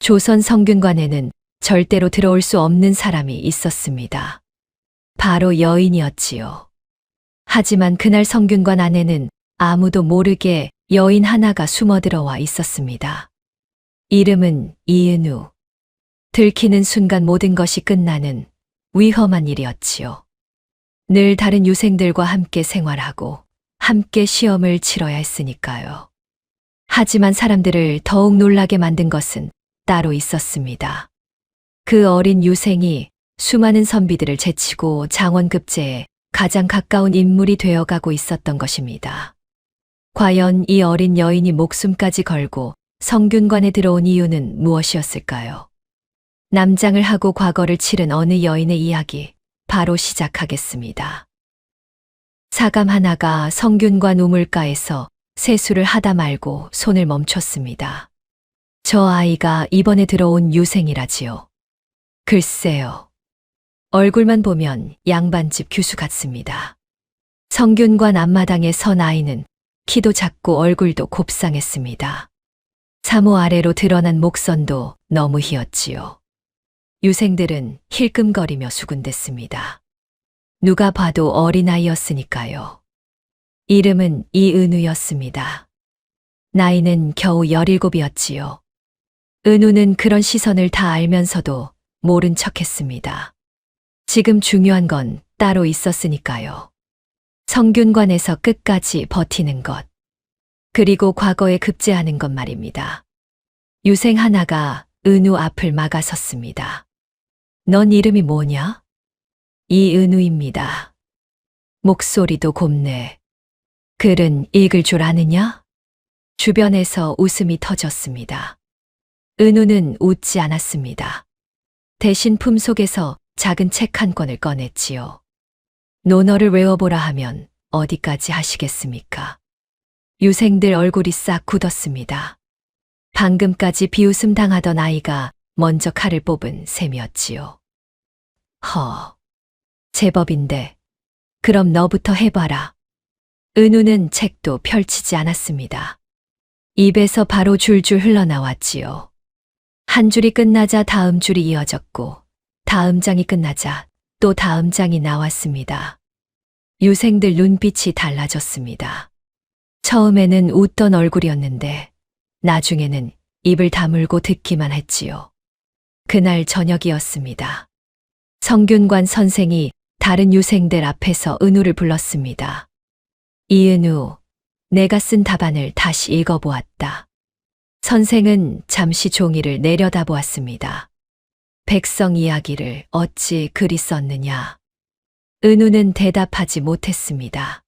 조선 성균관에는 절대로 들어올 수 없는 사람이 있었습니다. 바로 여인이었지요. 하지만 그날 성균관 안에는 아무도 모르게 여인 하나가 숨어 들어와 있었습니다. 이름은 이은우. 들키는 순간 모든 것이 끝나는 위험한 일이었지요. 늘 다른 유생들과 함께 생활하고 함께 시험을 치러야 했으니까요. 하지만 사람들을 더욱 놀라게 만든 것은 따로 있었습니다. 그 어린 유생이 수많은 선비들을 제치고 장원급제에 가장 가까운 인물이 되어가고 있었던 것입니다. 과연 이 어린 여인이 목숨까지 걸고 성균관에 들어온 이유는 무엇이었을까요? 남장을 하고 과거를 치른 어느 여인의 이야기 바로 시작하겠습니다. 사감 하나가 성균관 우물가에서 세수를 하다 말고 손을 멈췄습니다. 저 아이가 이번에 들어온 유생이라지요. 글쎄요. 얼굴만 보면 양반집 규수 같습니다. 성균관 앞마당에 선 아이는 키도 작고 얼굴도 곱상했습니다. 사모 아래로 드러난 목선도 너무 희었지요. 유생들은 힐끔거리며 수군댔습니다. 누가 봐도 어린아이였으니까요. 이름은 이은우였습니다. 나이는 겨우 17이었지요. 은우는 그런 시선을 다 알면서도 모른 척했습니다. 지금 중요한 건 따로 있었으니까요. 성균관에서 끝까지 버티는 것. 그리고 과거에 급제하는 것 말입니다. 유생 하나가 은우 앞을 막아섰습니다. 넌 이름이 뭐냐? 이은우입니다. 목소리도 곱네. 글은 읽을 줄 아느냐? 주변에서 웃음이 터졌습니다. 은우는 웃지 않았습니다. 대신 품속에서 작은 책 한 권을 꺼냈지요. 논어를 외워보라 하면 어디까지 하시겠습니까? 유생들 얼굴이 싹 굳었습니다. 방금까지 비웃음 당하던 아이가 먼저 칼을 뽑은 셈이었지요. 제법인데 그럼 너부터 해봐라. 은우는 책도 펼치지 않았습니다. 입에서 바로 줄줄 흘러나왔지요. 한 줄이 끝나자 다음 줄이 이어졌고 다음 장이 끝나자 또 다음 장이 나왔습니다. 유생들 눈빛이 달라졌습니다. 처음에는 웃던 얼굴이었는데 나중에는 입을 다물고 듣기만 했지요. 그날 저녁이었습니다. 성균관 선생이 다른 유생들 앞에서 은우를 불렀습니다. 이은우, 내가 쓴 답안을 다시 읽어보았다. 선생은 잠시 종이를 내려다보았습니다. 백성 이야기를 어찌 그리 썼느냐. 은우는 대답하지 못했습니다.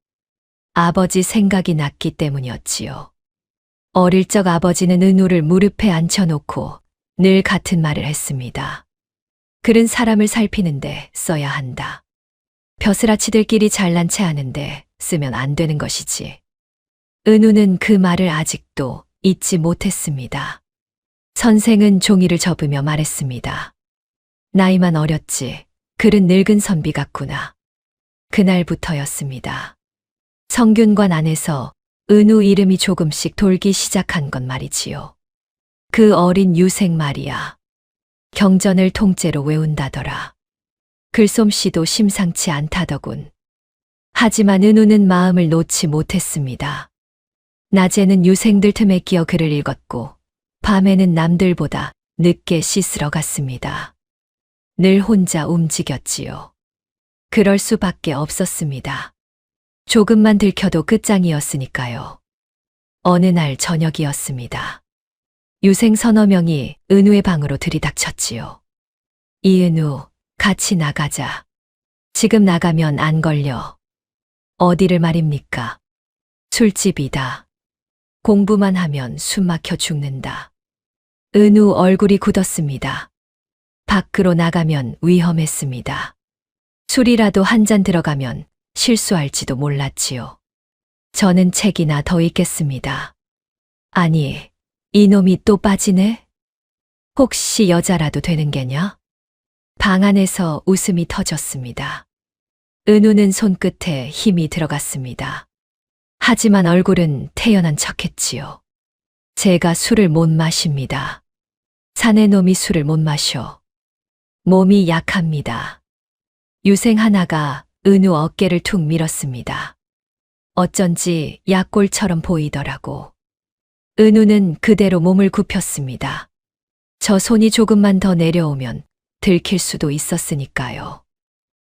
아버지 생각이 났기 때문이었지요. 어릴 적 아버지는 은우를 무릎에 앉혀놓고 늘 같은 말을 했습니다. 글은 사람을 살피는데 써야 한다. 벼슬아치들끼리 잘난 체 하는데 쓰면 안 되는 것이지. 은우는 그 말을 아직도 잊지 못했습니다. 선생은 종이를 접으며 말했습니다. 나이만 어렸지 글은 늙은 선비 같구나. 그날부터였습니다. 성균관 안에서 은우 이름이 조금씩 돌기 시작한 건 말이지요. 그 어린 유생 말이야. 경전을 통째로 외운다더라. 글솜씨도 심상치 않다더군. 하지만 은우는 마음을 놓지 못했습니다. 낮에는 유생들 틈에 끼어 글을 읽었고 밤에는 남들보다 늦게 씻으러 갔습니다. 늘 혼자 움직였지요. 그럴 수밖에 없었습니다. 조금만 들켜도 끝장이었으니까요. 어느 날 저녁이었습니다. 유생 서너 명이 은우의 방으로 들이닥쳤지요. 이은우, 같이 나가자. 지금 나가면 안 걸려. 어디를 말입니까? 술집이다. 공부만 하면 숨 막혀 죽는다. 은우 얼굴이 굳었습니다. 밖으로 나가면 위험했습니다. 술이라도 한 잔 들어가면 실수할지도 몰랐지요. 저는 책이나 더 읽겠습니다. 아니, 이놈이 또 빠지네? 혹시 여자라도 되는 게냐? 방 안에서 웃음이 터졌습니다. 은우는 손끝에 힘이 들어갔습니다. 하지만 얼굴은 태연한 척했지요. 제가 술을 못 마십니다. 사내 놈이 술을 못 마셔. 몸이 약합니다. 유생 하나가 은우 어깨를 툭 밀었습니다. 어쩐지 약골처럼 보이더라고. 은우는 그대로 몸을 굽혔습니다. 저 손이 조금만 더 내려오면 들킬 수도 있었으니까요.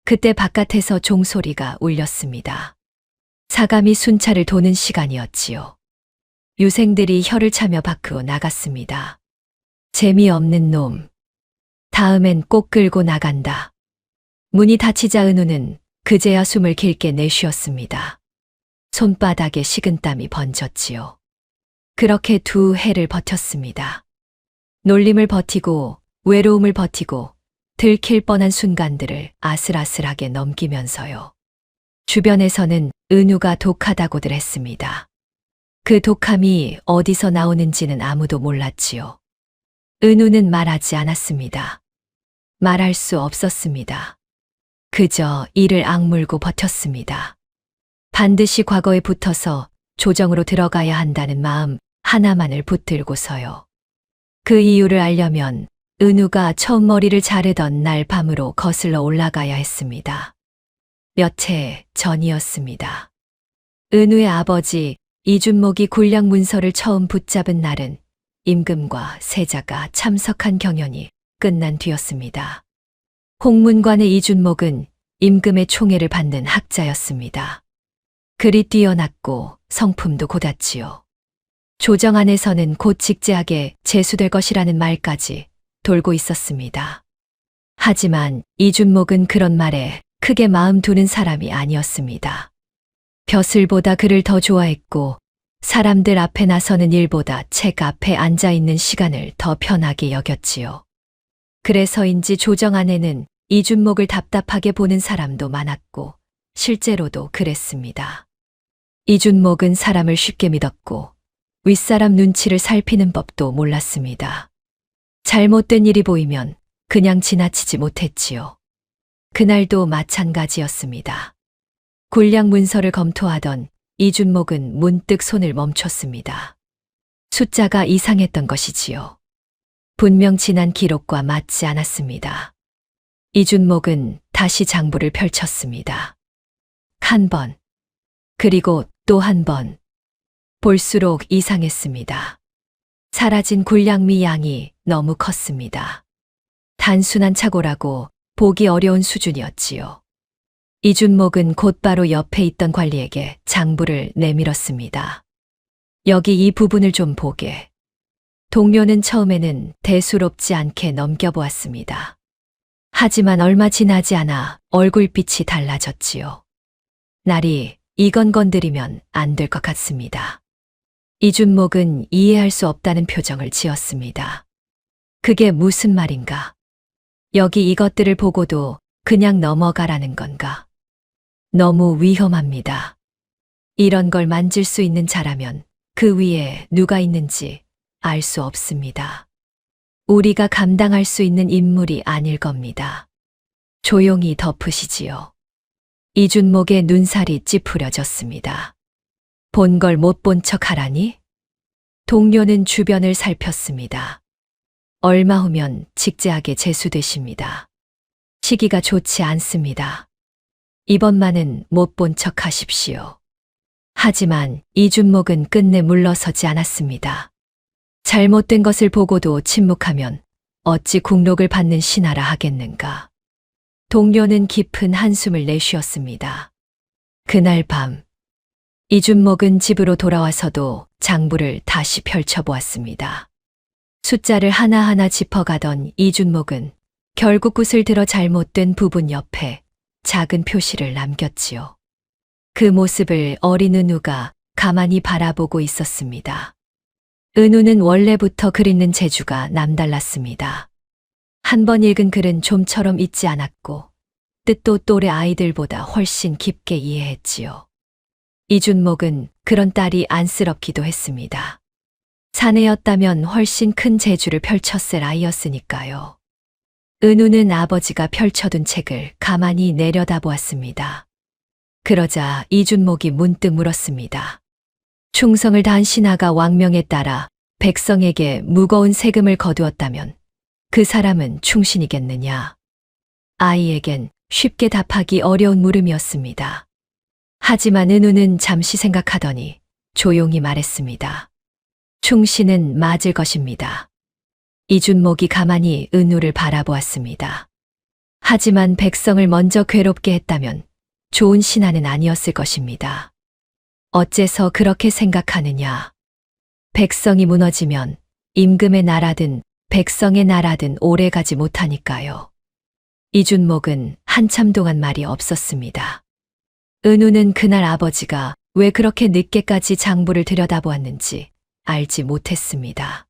그때 바깥에서 종소리가 울렸습니다. 사감이 순찰을 도는 시간이었지요. 유생들이 혀를 차며 밖으로 나갔습니다. 재미없는 놈. 다음엔 꼭 끌고 나간다. 문이 닫히자 은우는 그제야 숨을 길게 내쉬었습니다. 손바닥에 식은땀이 번졌지요. 그렇게 2해를 버텼습니다. 놀림을 버티고 외로움을 버티고 들킬 뻔한 순간들을 아슬아슬하게 넘기면서요. 주변에서는 은우가 독하다고들 했습니다. 그 독함이 어디서 나오는지는 아무도 몰랐지요. 은우는 말하지 않았습니다. 말할 수 없었습니다. 그저 이를 악물고 버텼습니다. 반드시 과거에 붙어서 조정으로 들어가야 한다는 마음 하나만을 붙들고서요. 그 이유를 알려면 은우가 처음 머리를 자르던 날 밤으로 거슬러 올라가야 했습니다. 몇 해 전이었습니다. 은우의 아버지 이준목이 군량 문서를 처음 붙잡은 날은 임금과 세자가 참석한 경연이 끝난 뒤였습니다. 홍문관의 이준목은 임금의 총애를 받는 학자였습니다. 글이 뛰어났고 성품도 고đạt지요. 조정 안에서는 곧 직제하게 제수될 것이라는 말까지 돌고 있었습니다. 하지만 이준목은 그런 말에 크게 마음 두는 사람이 아니었습니다. 벼슬보다 그를 더 좋아했고 사람들 앞에 나서는 일보다 책 앞에 앉아있는 시간을 더 편하게 여겼지요. 그래서인지 조정 안에는 이준목을 답답하게 보는 사람도 많았고 실제로도 그랬습니다. 이준목은 사람을 쉽게 믿었고 윗사람 눈치를 살피는 법도 몰랐습니다. 잘못된 일이 보이면 그냥 지나치지 못했지요. 그날도 마찬가지였습니다. 군량 문서를 검토하던 이준목은 문득 손을 멈췄습니다. 숫자가 이상했던 것이지요. 분명 지난 기록과 맞지 않았습니다. 이준목은 다시 장부를 펼쳤습니다. 한 번, 그리고 또 한 번. 볼수록 이상했습니다. 사라진 군량미 양이 너무 컸습니다. 단순한 착오라고 보기 어려운 수준이었지요. 이준목은 곧바로 옆에 있던 관리에게 장부를 내밀었습니다. 여기 이 부분을 좀 보게. 동료는 처음에는 대수롭지 않게 넘겨보았습니다. 하지만 얼마 지나지 않아 얼굴빛이 달라졌지요. 날이 이건 건드리면 안 될 것 같습니다. 이준목은 이해할 수 없다는 표정을 지었습니다. 그게 무슨 말인가? 여기 이것들을 보고도 그냥 넘어가라는 건가? 너무 위험합니다. 이런 걸 만질 수 있는 자라면 그 위에 누가 있는지 알 수 없습니다. 우리가 감당할 수 있는 인물이 아닐 겁니다. 조용히 덮으시지요. 이준목의 눈살이 찌푸려졌습니다. 본 걸 못 본 척 하라니? 동료는 주변을 살폈습니다. 얼마 후면 직제하게 제수되십니다. 시기가 좋지 않습니다. 이번만은 못 본 척 하십시오. 하지만 이준목은 끝내 물러서지 않았습니다. 잘못된 것을 보고도 침묵하면 어찌 국록을 받는 신하라 하겠는가. 동료는 깊은 한숨을 내쉬었습니다. 그날 밤, 이준목은 집으로 돌아와서도 장부를 다시 펼쳐보았습니다. 숫자를 하나하나 짚어가던 이준목은 결국 굿을 들어 잘못된 부분 옆에 작은 표시를 남겼지요. 그 모습을 어린 은우가 가만히 바라보고 있었습니다. 은우는 원래부터 글 읽는 재주가 남달랐습니다. 한 번 읽은 글은 좀처럼 잊지 않았고 뜻도 또래 아이들보다 훨씬 깊게 이해했지요. 이준목은 그런 딸이 안쓰럽기도 했습니다. 사내였다면 훨씬 큰 재주를 펼쳤을 아이였으니까요. 은우는 아버지가 펼쳐둔 책을 가만히 내려다보았습니다. 그러자 이준목이 문득 물었습니다. 충성을 다한 신하가 왕명에 따라 백성에게 무거운 세금을 거두었다면 그 사람은 충신이겠느냐? 아이에겐 쉽게 답하기 어려운 물음이었습니다. 하지만 은우는 잠시 생각하더니 조용히 말했습니다. 충신은 맞을 것입니다. 이준목이 가만히 은우를 바라보았습니다. 하지만 백성을 먼저 괴롭게 했다면 좋은 신하는 아니었을 것입니다. 어째서 그렇게 생각하느냐? 백성이 무너지면 임금의 나라든 백성의 나라든 오래가지 못하니까요. 이준목은 한참 동안 말이 없었습니다. 은우는 그날 아버지가 왜 그렇게 늦게까지 장부를 들여다보았는지 알지 못했습니다.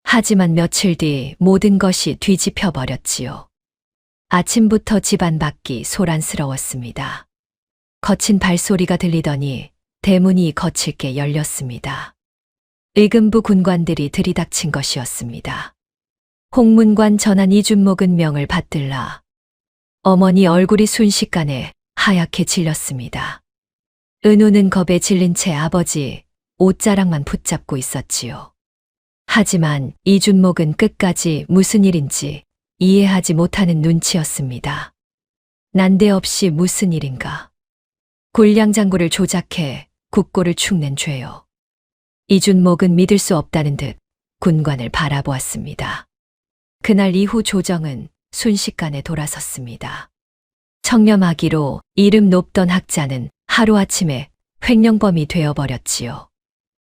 하지만 며칠 뒤 모든 것이 뒤집혀 버렸지요. 아침부터 집안 밖이 소란스러웠습니다. 거친 발소리가 들리더니 대문이 거칠게 열렸습니다. 의금부 군관들이 들이닥친 것이었습니다. 홍문관 전한 이준목은 명을 받들라. 어머니 얼굴이 순식간에 하얗게 질렸습니다. 은우는 겁에 질린 채 아버지 옷자락만 붙잡고 있었지요. 하지만 이준목은 끝까지 무슨 일인지 이해하지 못하는 눈치였습니다. 난데없이 무슨 일인가? 굴량장구를 조작해 국고를 축낸 죄요. 이준목은 믿을 수 없다는 듯 군관을 바라보았습니다. 그날 이후 조정은 순식간에 돌아섰습니다. 청렴하기로 이름 높던 학자는 하루아침에 횡령범이 되어버렸지요.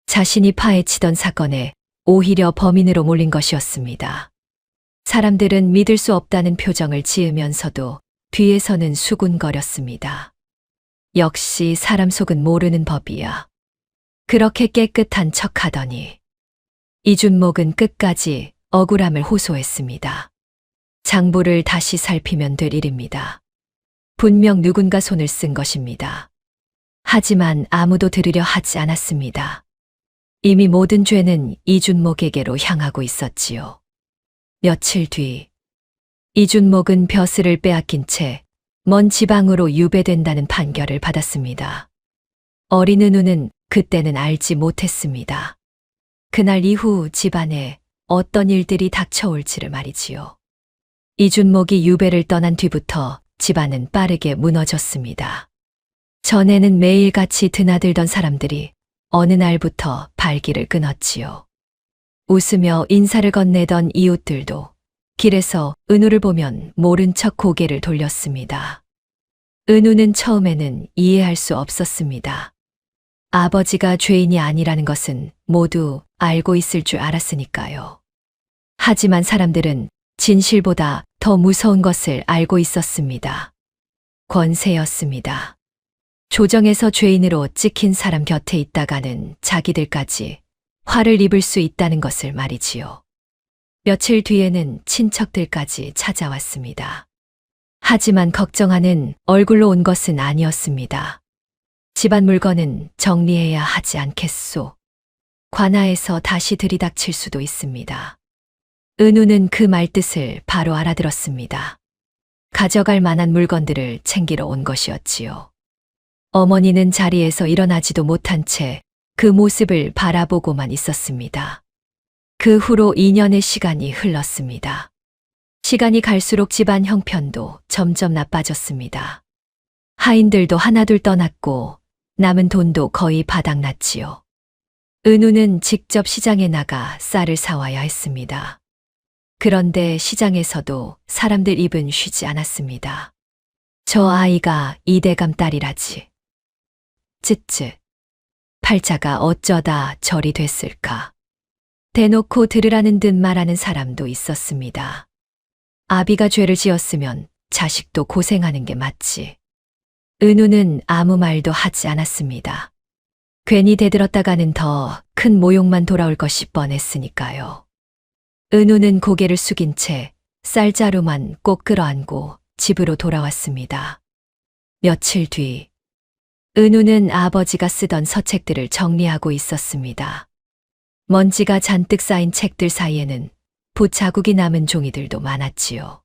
자신이 파헤치던 사건에 오히려 범인으로 몰린 것이었습니다. 사람들은 믿을 수 없다는 표정을 지으면서도 뒤에서는 수군거렸습니다. 역시 사람 속은 모르는 법이야. 그렇게 깨끗한 척하더니 이준목은 끝까지 억울함을 호소했습니다. 장부를 다시 살피면 될 일입니다. 분명 누군가 손을 쓴 것입니다. 하지만 아무도 들으려 하지 않았습니다. 이미 모든 죄는 이준목에게로 향하고 있었지요. 며칠 뒤 이준목은 벼슬을 빼앗긴 채 먼 지방으로 유배된다는 판결을 받았습니다. 어린 은우는 그때는 알지 못했습니다. 그날 이후 집안에 어떤 일들이 닥쳐올지를 말이지요. 이준목이 유배를 떠난 뒤부터 집안은 빠르게 무너졌습니다. 전에는 매일같이 드나들던 사람들이 어느 날부터 발길을 끊었지요. 웃으며 인사를 건네던 이웃들도 길에서 은우를 보면 모른 척 고개를 돌렸습니다. 은우는 처음에는 이해할 수 없었습니다. 아버지가 죄인이 아니라는 것은 모두 알고 있을 줄 알았으니까요. 하지만 사람들은 진실보다 더 무서운 것을 알고 있었습니다. 권세였습니다. 조정에서 죄인으로 찍힌 사람 곁에 있다가는 자기들까지 화를 입을 수 있다는 것을 말이지요. 며칠 뒤에는 친척들까지 찾아왔습니다. 하지만 걱정하는 얼굴로 온 것은 아니었습니다. 집안 물건은 정리해야 하지 않겠소. 관아에서 다시 들이닥칠 수도 있습니다. 은우는 그 말뜻을 바로 알아들었습니다. 가져갈 만한 물건들을 챙기러 온 것이었지요. 어머니는 자리에서 일어나지도 못한 채 그 모습을 바라보고만 있었습니다. 그 후로 2년의 시간이 흘렀습니다. 시간이 갈수록 집안 형편도 점점 나빠졌습니다. 하인들도 하나둘 떠났고 남은 돈도 거의 바닥났지요. 은우는 직접 시장에 나가 쌀을 사와야 했습니다. 그런데 시장에서도 사람들 입은 쉬지 않았습니다. 저 아이가 이대감 딸이라지. 쯧쯧. 팔자가 어쩌다 저리 됐을까. 대놓고 들으라는 듯 말하는 사람도 있었습니다. 아비가 죄를 지었으면 자식도 고생하는 게 맞지. 은우는 아무 말도 하지 않았습니다. 괜히 대들었다가는 더 큰 모욕만 돌아올 것이 뻔했으니까요. 은우는 고개를 숙인 채 쌀자루만 꼭 끌어안고 집으로 돌아왔습니다. 며칠 뒤 은우는 아버지가 쓰던 서책들을 정리하고 있었습니다. 먼지가 잔뜩 쌓인 책들 사이에는 붓자국이 남은 종이들도 많았지요.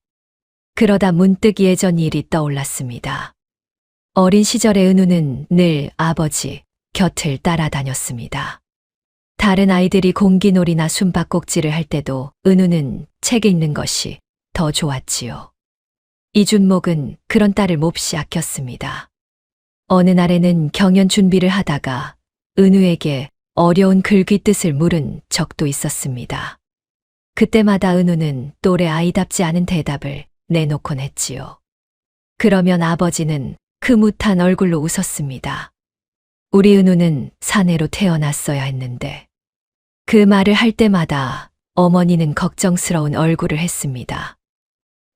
그러다 문득 예전 일이 떠올랐습니다. 어린 시절의 은우는 늘 아버지 곁을 따라다녔습니다. 다른 아이들이 공기놀이나 숨바꼭질을 할 때도 은우는 책 읽는 것이 더 좋았지요. 이준목은 그런 딸을 몹시 아꼈습니다. 어느 날에는 경연 준비를 하다가 은우에게 어려운 글귀 뜻을 물은 적도 있었습니다. 그때마다 은우는 또래 아이답지 않은 대답을 내놓곤 했지요. 그러면 아버지는 흐뭇한 얼굴로 웃었습니다. 우리 은우는 사내로 태어났어야 했는데. 그 말을 할 때마다 어머니는 걱정스러운 얼굴을 했습니다.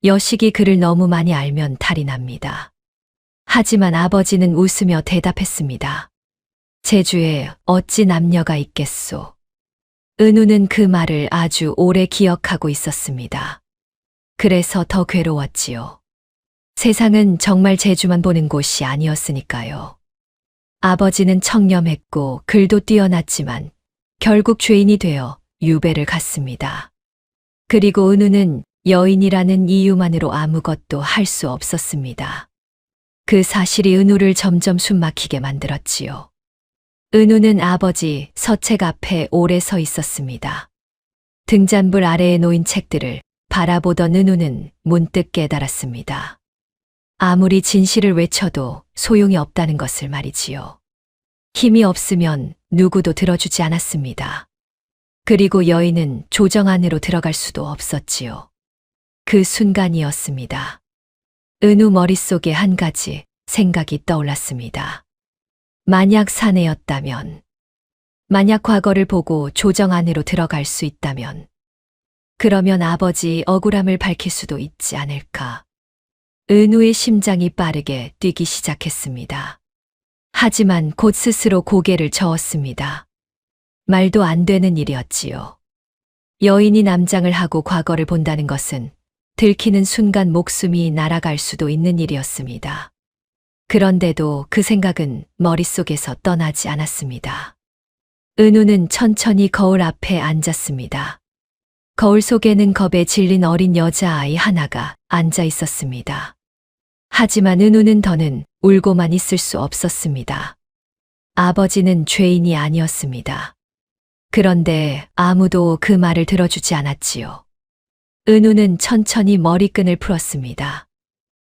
여식이 그를 너무 많이 알면 탈이 납니다. 하지만 아버지는 웃으며 대답했습니다. 제주에 어찌 남녀가 있겠소. 은우는 그 말을 아주 오래 기억하고 있었습니다. 그래서 더 괴로웠지요. 세상은 정말 제주만 보는 곳이 아니었으니까요. 아버지는 청렴했고 글도 뛰어났지만 결국 죄인이 되어 유배를 갔습니다. 그리고 은우는 여인이라는 이유만으로 아무것도 할 수 없었습니다. 그 사실이 은우를 점점 숨막히게 만들었지요. 은우는 아버지 서책 앞에 오래 서 있었습니다. 등잔불 아래에 놓인 책들을 바라보던 은우는 문득 깨달았습니다. 아무리 진실을 외쳐도 소용이 없다는 것을 말이지요. 힘이 없으면 누구도 들어주지 않았습니다. 그리고 여인은 조정 안으로 들어갈 수도 없었지요. 그 순간이었습니다. 은우 머릿속에 한 가지 생각이 떠올랐습니다. 만약 사내였다면, 만약 과거를 보고 조정 안으로 들어갈 수 있다면, 그러면 아버지 억울함을 밝힐 수도 있지 않을까. 은우의 심장이 빠르게 뛰기 시작했습니다. 하지만 곧 스스로 고개를 저었습니다. 말도 안 되는 일이었지요. 여인이 남장을 하고 과거를 본다는 것은 들키는 순간 목숨이 날아갈 수도 있는 일이었습니다. 그런데도 그 생각은 머릿속에서 떠나지 않았습니다. 은우는 천천히 거울 앞에 앉았습니다. 거울 속에는 겁에 질린 어린 여자아이 하나가 앉아 있었습니다. 하지만 은우는 더는 울고만 있을 수 없었습니다. 아버지는 죄인이 아니었습니다. 그런데 아무도 그 말을 들어주지 않았지요. 은우는 천천히 머리끈을 풀었습니다.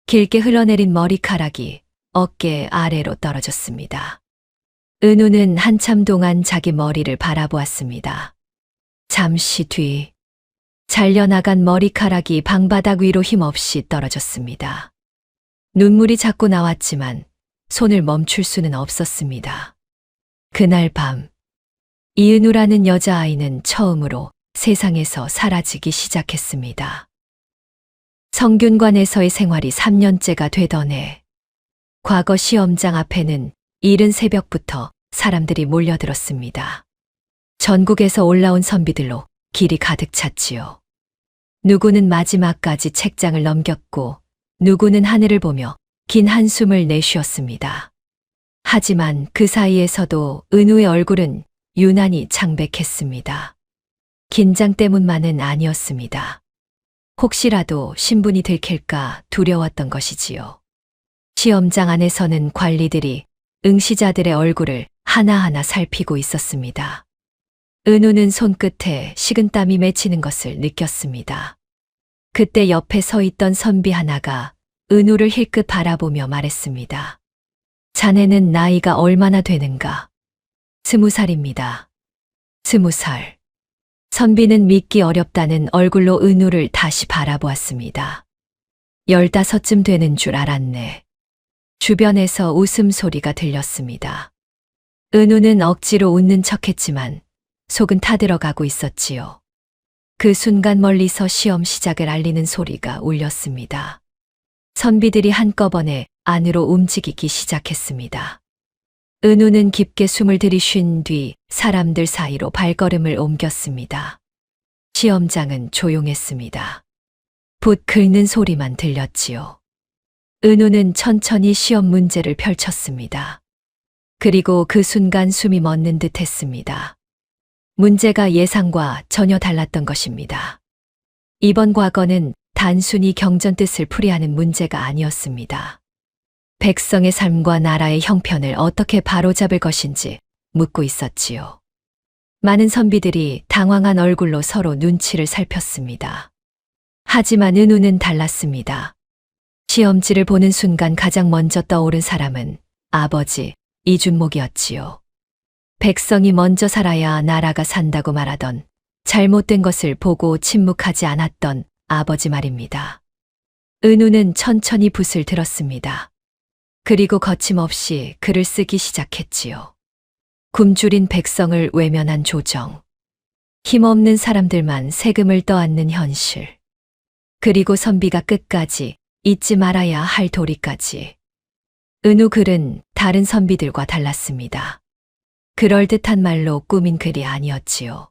길게 흘러내린 머리카락이 어깨 아래로 떨어졌습니다. 은우는 한참 동안 자기 머리를 바라보았습니다. 잠시 뒤 잘려나간 머리카락이 방바닥 위로 힘없이 떨어졌습니다. 눈물이 자꾸 나왔지만 손을 멈출 수는 없었습니다. 그날 밤, 이은우라는 여자아이는 처음으로 세상에서 사라지기 시작했습니다. 성균관에서의 생활이 3년째가 되던 해, 과거 시험장 앞에는 이른 새벽부터 사람들이 몰려들었습니다. 전국에서 올라온 선비들로 길이 가득 찼지요. 누구는 마지막까지 책장을 넘겼고 누구는 하늘을 보며 긴 한숨을 내쉬었습니다. 하지만 그 사이에서도 은우의 얼굴은 유난히 창백했습니다. 긴장 때문만은 아니었습니다. 혹시라도 신분이 들킬까 두려웠던 것이지요. 시험장 안에서는 관리들이 응시자들의 얼굴을 하나하나 살피고 있었습니다. 은우는 손끝에 식은땀이 맺히는 것을 느꼈습니다. 그때 옆에 서 있던 선비 하나가 은우를 힐끗 바라보며 말했습니다. 자네는 나이가 얼마나 되는가? 20살입니다. 20살. 선비는 믿기 어렵다는 얼굴로 은우를 다시 바라보았습니다. 15쯤 되는 줄 알았네. 주변에서 웃음소리가 들렸습니다. 은우는 억지로 웃는 척했지만 속은 타들어가고 있었지요. 그 순간 멀리서 시험 시작을 알리는 소리가 울렸습니다. 선비들이 한꺼번에 안으로 움직이기 시작했습니다. 은우는 깊게 숨을 들이쉰 뒤 사람들 사이로 발걸음을 옮겼습니다. 시험장은 조용했습니다. 붓 긁는 소리만 들렸지요. 은우는 천천히 시험 문제를 펼쳤습니다. 그리고 그 순간 숨이 멎는 듯 했습니다. 문제가 예상과 전혀 달랐던 것입니다. 이번 과거는 단순히 경전 뜻을 풀이하는 문제가 아니었습니다. 백성의 삶과 나라의 형편을 어떻게 바로잡을 것인지 묻고 있었지요. 많은 선비들이 당황한 얼굴로 서로 눈치를 살폈습니다. 하지만 은우는 달랐습니다. 시험지를 보는 순간 가장 먼저 떠오른 사람은 아버지 이준목이었지요. 백성이 먼저 살아야 나라가 산다고 말하던, 잘못된 것을 보고 침묵하지 않았던 아버지 말입니다. 은우는 천천히 붓을 들었습니다. 그리고 거침없이 글을 쓰기 시작했지요. 굶주린 백성을 외면한 조정. 힘없는 사람들만 세금을 떠안는 현실. 그리고 선비가 끝까지 잊지 말아야 할 도리까지. 은우 글은 다른 선비들과 달랐습니다. 그럴듯한 말로 꾸민 글이 아니었지요.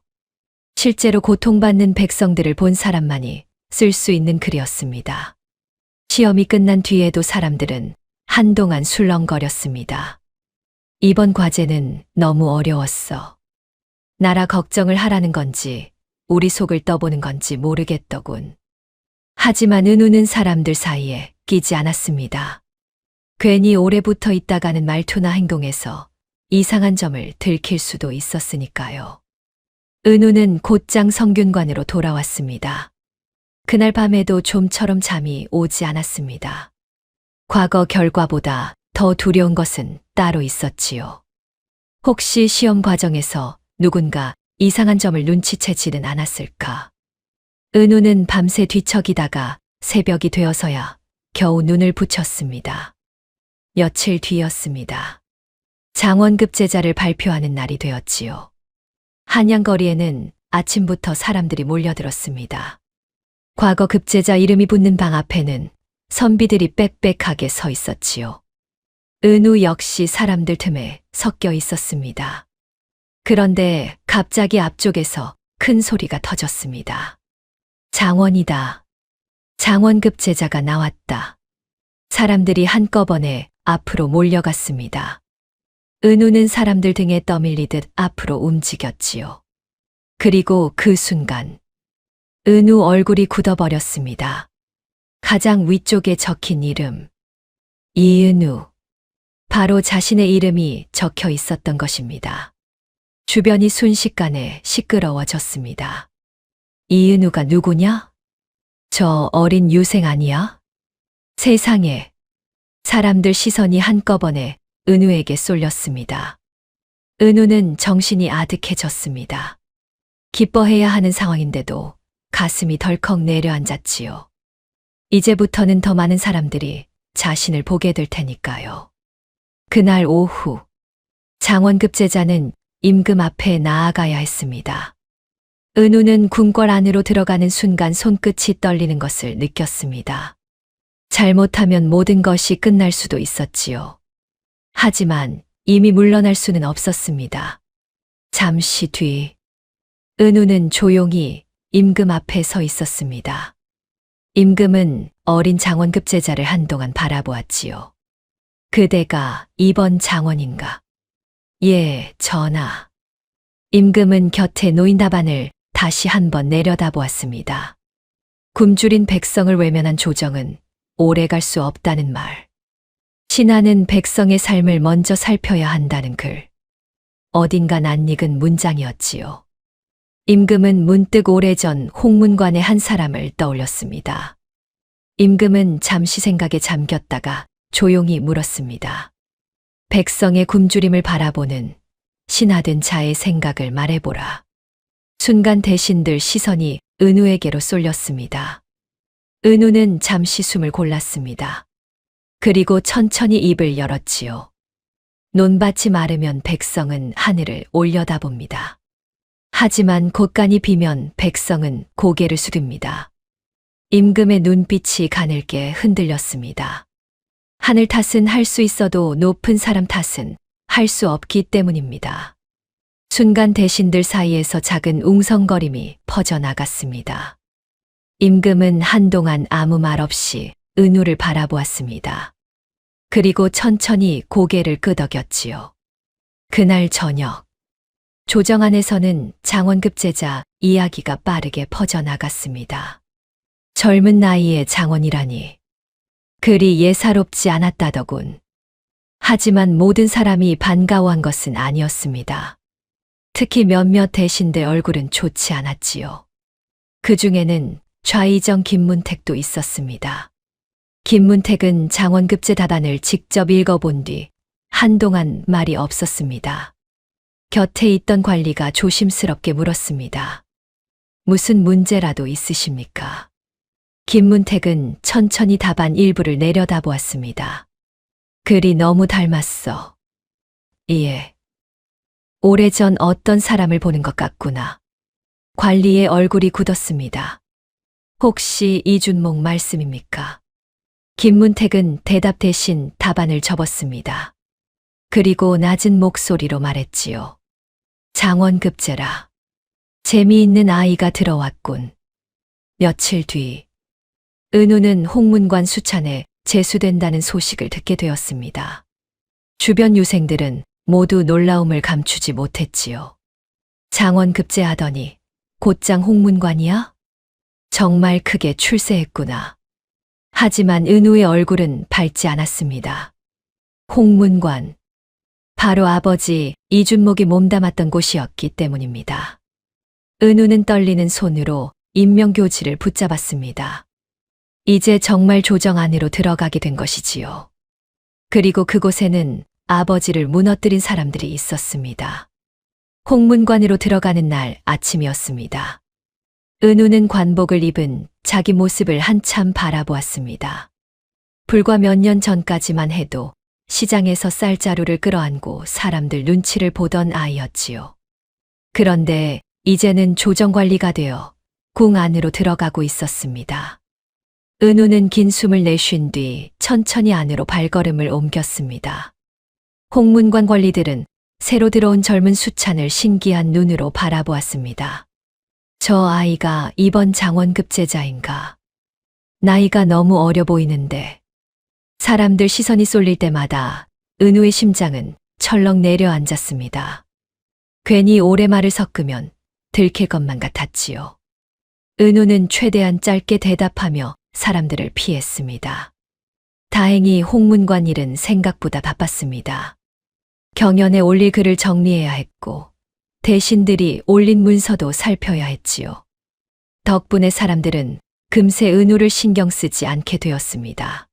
실제로 고통받는 백성들을 본 사람만이 쓸 수 있는 글이었습니다. 시험이 끝난 뒤에도 사람들은 한동안 술렁거렸습니다. 이번 과제는 너무 어려웠어. 나라 걱정을 하라는 건지 우리 속을 떠보는 건지 모르겠더군. 하지만 은우는 사람들 사이에 끼지 않았습니다. 괜히 오래 붙어 있다가는 말투나 행동에서 이상한 점을 들킬 수도 있었으니까요. 은우는 곧장 성균관으로 돌아왔습니다. 그날 밤에도 좀처럼 잠이 오지 않았습니다. 과거 결과보다 더 두려운 것은 따로 있었지요. 혹시 시험 과정에서 누군가 이상한 점을 눈치채지는 않았을까? 은우는 밤새 뒤척이다가 새벽이 되어서야 겨우 눈을 붙였습니다. 며칠 뒤였습니다. 장원급제자를 발표하는 날이 되었지요. 한양거리에는 아침부터 사람들이 몰려들었습니다. 과거 급제자 이름이 붙는 방 앞에는 선비들이 빽빽하게 서 있었지요. 은우 역시 사람들 틈에 섞여 있었습니다. 그런데 갑자기 앞쪽에서 큰 소리가 터졌습니다. 장원이다. 장원급제자가 나왔다. 사람들이 한꺼번에 앞으로 몰려갔습니다. 은우는 사람들 등에 떠밀리듯 앞으로 움직였지요. 그리고 그 순간 은우 얼굴이 굳어버렸습니다. 가장 위쪽에 적힌 이름, 이은우. 바로 자신의 이름이 적혀 있었던 것입니다. 주변이 순식간에 시끄러워졌습니다. 이은우가 누구냐? 저 어린 유생 아니야? 세상에. 사람들 시선이 한꺼번에 은우에게 쏠렸습니다. 은우는 정신이 아득해졌습니다. 기뻐해야 하는 상황인데도 가슴이 덜컥 내려앉았지요. 이제부터는 더 많은 사람들이 자신을 보게 될 테니까요. 그날 오후, 장원급제자는 임금 앞에 나아가야 했습니다. 은우는 궁궐 안으로 들어가는 순간 손끝이 떨리는 것을 느꼈습니다. 잘못하면 모든 것이 끝날 수도 있었지요. 하지만 이미 물러날 수는 없었습니다. 잠시 뒤, 은우는 조용히 임금 앞에 서 있었습니다. 임금은 어린 장원급제자를 한동안 바라보았지요. 그대가 이번 장원인가? 예, 전하. 임금은 곁에 놓인 답안을 다시 한번 내려다보았습니다. 굶주린 백성을 외면한 조정은 오래 갈 수 없다는 말. 신하는 백성의 삶을 먼저 살펴야 한다는 글. 어딘가 낯익은 문장이었지요. 임금은 문득 오래전 홍문관의 한 사람을 떠올렸습니다. 임금은 잠시 생각에 잠겼다가 조용히 물었습니다. 백성의 굶주림을 바라보는 신하된 자의 생각을 말해보라. 순간 대신들 시선이 은우에게로 쏠렸습니다. 은우는 잠시 숨을 골랐습니다. 그리고 천천히 입을 열었지요. 논밭이 마르면 백성은 하늘을 올려다봅니다. 하지만 곳간이 비면 백성은 고개를 숙입니다. 임금의 눈빛이 가늘게 흔들렸습니다. 하늘 탓은 할 수 있어도 높은 사람 탓은 할 수 없기 때문입니다. 순간 대신들 사이에서 작은 웅성거림이 퍼져나갔습니다. 임금은 한동안 아무 말 없이 은우를 바라보았습니다. 그리고 천천히 고개를 끄덕였지요. 그날 저녁, 조정 안에서는 장원급제자 이야기가 빠르게 퍼져나갔습니다. 젊은 나이에 장원이라니 그리 예사롭지 않았다더군. 하지만 모든 사람이 반가워한 것은 아니었습니다. 특히 몇몇 대신들 얼굴은 좋지 않았지요. 그 중에는 좌의정 김문택도 있었습니다. 김문택은 장원급제 답안을 직접 읽어본 뒤 한동안 말이 없었습니다. 곁에 있던 관리가 조심스럽게 물었습니다. 무슨 문제라도 있으십니까? 김문택은 천천히 답안 일부를 내려다보았습니다. 글이 너무 닮았어. 예. 오래전 어떤 사람을 보는 것 같구나. 관리의 얼굴이 굳었습니다. 혹시 이준목 말씀입니까? 김문택은 대답 대신 답안을 접었습니다. 그리고 낮은 목소리로 말했지요. 장원급제라. 재미있는 아이가 들어왔군. 며칠 뒤 은우는 홍문관 수찬에 제수된다는 소식을 듣게 되었습니다. 주변 유생들은 모두 놀라움을 감추지 못했지요. 장원급제하더니 곧장 홍문관이야? 정말 크게 출세했구나. 하지만 은우의 얼굴은 밝지 않았습니다. 홍문관. 바로 아버지 이준목이 몸담았던 곳이었기 때문입니다. 은우는 떨리는 손으로 임명교지를 붙잡았습니다. 이제 정말 조정 안으로 들어가게 된 것이지요. 그리고 그곳에는 아버지를 무너뜨린 사람들이 있었습니다. 홍문관으로 들어가는 날 아침이었습니다. 은우는 관복을 입은 자기 모습을 한참 바라보았습니다. 불과 몇 년 전까지만 해도 시장에서 쌀자루를 끌어안고 사람들 눈치를 보던 아이였지요. 그런데 이제는 조정관리가 되어 궁 안으로 들어가고 있었습니다. 은우는 긴 숨을 내쉰 뒤 천천히 안으로 발걸음을 옮겼습니다. 홍문관 관리들은 새로 들어온 젊은 수찬을 신기한 눈으로 바라보았습니다. 저 아이가 이번 장원급제자인가? 나이가 너무 어려 보이는데. 사람들 시선이 쏠릴 때마다 은우의 심장은 철렁 내려앉았습니다. 괜히 오래 말을 섞으면 들킬 것만 같았지요. 은우는 최대한 짧게 대답하며 사람들을 피했습니다. 다행히 홍문관 일은 생각보다 바빴습니다. 경연에 올릴 글을 정리해야 했고 대신들이 올린 문서도 살펴야 했지요. 덕분에 사람들은 금세 은우를 신경 쓰지 않게 되었습니다.